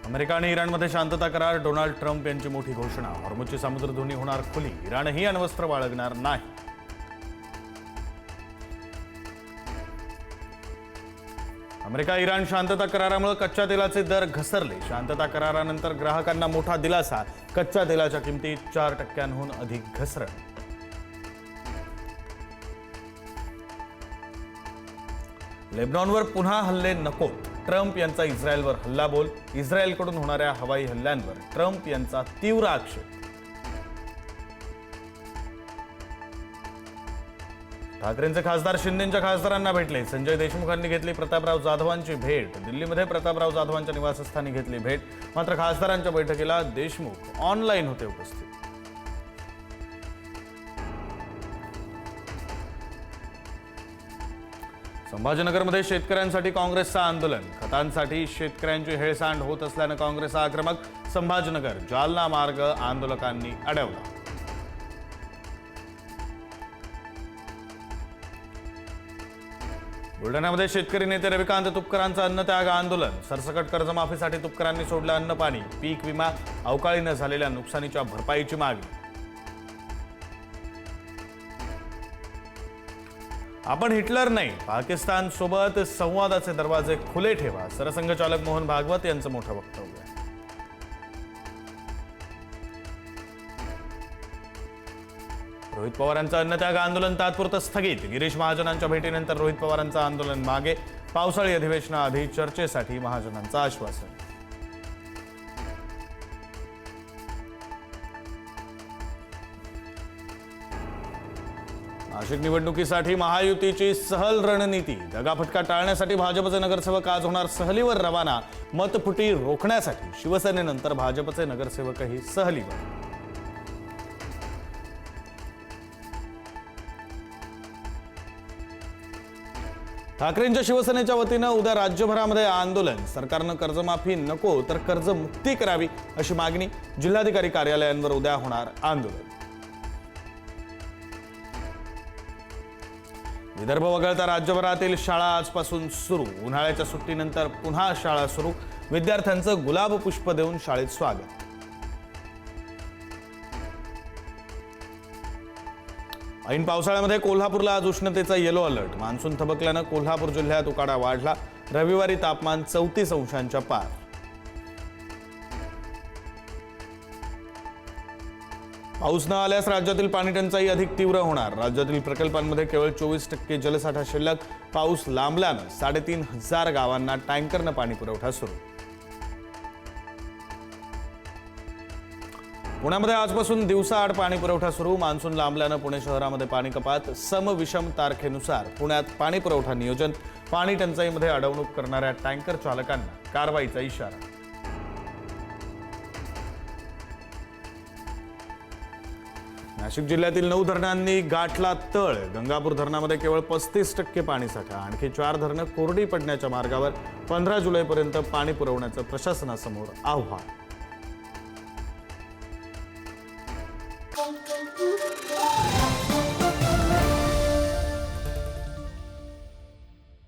America आणि इराणमध्ये शांतता करार. डोनाल्ड ट्रम्प यांची मोठी घोषणा. हॉर्मुझची समुद्रधुनी होणार खुली. इराणही अण्वस्त्र बाळगणार नाही. अमेरिका इराण शांतता करारामुळे कच्च्या तेलाचे दर घसरले. शांतता करारानंतर ग्राहकांना मोठा दिलासा. कच्च्या तेलाच्या किमतीत 4% अधिक घसरण. लेबनॉनवर पुन्हा हल्ले नकोत. ट्रम्प यांचा इस्रायलवर हल्लाबोल. इस्रायलकडून होणाऱ्या हवाई हल्ल्यांवर ट्रम्प यांचा तीव्र आक्षेप. ठाकरेंचे खासदार शिंदेंच्या खासदारांना भेटले. संजय देशमुखांनी घेतली प्रतापराव जाधवांची भेट. दिल्लीमध्ये प्रतापराव जाधवांच्या निवासस्थानी घेतली भेट. मात्र खासदारांच्या बैठकीला देशमुख ऑनलाईन होते उपस्थित. संभाजीनगरमध्ये शेतकऱ्यांसाठी काँग्रेसचं आंदोलन. खतांसाठी शेतकऱ्यांची हेळसांड होत असल्यानं काँग्रेस आक्रमक. संभाजीनगर जालना मार्ग आंदोलकांनी अडवला. बुलढाण्यामध्ये शेतकरी नेते रविकांत तुपकरांचं अन्नत्याग आंदोलन. सरसकट कर्जमाफीसाठी तुपकरांनी सोडलं अन्नपाणी. पीक विमा, अवकाळीनं झालेल्या नुकसानीच्या भरपाईची मागणी. आपण हिटलर नाही. पाकिस्तान सोबत संवादाचे दरवाजे खुले ठेवा. सरसंघचालक मोहन भागवत यांचं मोठं वक्तव्य. रोहित पवारांचं अन्नत्याग आंदोलन तात्पुरतं स्थगित. गिरीश महाजनांच्या भेटीनंतर रोहित पवारांचं आंदोलन मागे. पावसाळी अधिवेशनाआधी चर्चेसाठी महाजनांचं आश्वासन. नाशिक निवडणुकीसाठी महायुतीची सहल रणनीती. दगाफटका टाळण्यासाठी भाजपचे नगरसेवक आज होणार सहलीवर रवाना. मतफुटी रोखण्यासाठी शिवसेनेनंतर भाजपचे नगरसेवकही सहलीवर. ठाकरेंच्या शिवसेनेच्या वतीनं उद्या राज्यभरामध्ये आंदोलन. सरकारनं कर्जमाफी नको तर कर्जमुक्ती करावी अशी मागणी. जिल्हाधिकारी कार्यालयांवर उद्या होणार आंदोलन. विदर्भ वगळता राज्यभरातील शाळा आजपासून सुरू. उन्हाळ्याच्या सुट्टीनंतर पुन्हा शाळा सुरू. विद्यार्थ्यांचं गुलाब पुष्प देऊन शाळेत स्वागत. ऐन पावसाळ्यामध्ये कोल्हापूरला आज उष्णतेचा येलो अलर्ट. मान्सून थबकल्यानं कोल्हापूर जिल्ह्यात उकाडा वाढला. रविवारी तापमान 34 अंशांच्या पार. पाऊस न आल्यास राज्यातील पाणी टंचाई अधिक तीव्र होणार. राज्यातील प्रकल्पांमध्ये केवळ 24% जलसाठा शिल्लक. पाऊस लांबल्यानं 3,500 गावांना टँकरनं पाणी पुरवठा सुरू. पुण्यामध्ये आजपासून दिवसाआड पाणी पुरवठा सुरू. मान्सून लांबल्यानं पुणे शहरामध्ये पाणी कपात. सम विषम तारखेनुसार पुण्यात पाणी पुरवठा नियोजन. पाणी टंचाईमध्ये अडवणूक करणाऱ्या टँकर चालकांना कारवाईचा इशारा. नाशिक जिल्ह्यातील 9 धरणांनी गाठला तळ. गंगापूर धरणामध्ये केवळ 35% पाणीसाठा. आणखी 4 धरणं कोरडी पडण्याच्या मार्गावर. 15 जुलैपर्यंत पाणी पुरवण्याचं प्रशासनासमोर आव्हान.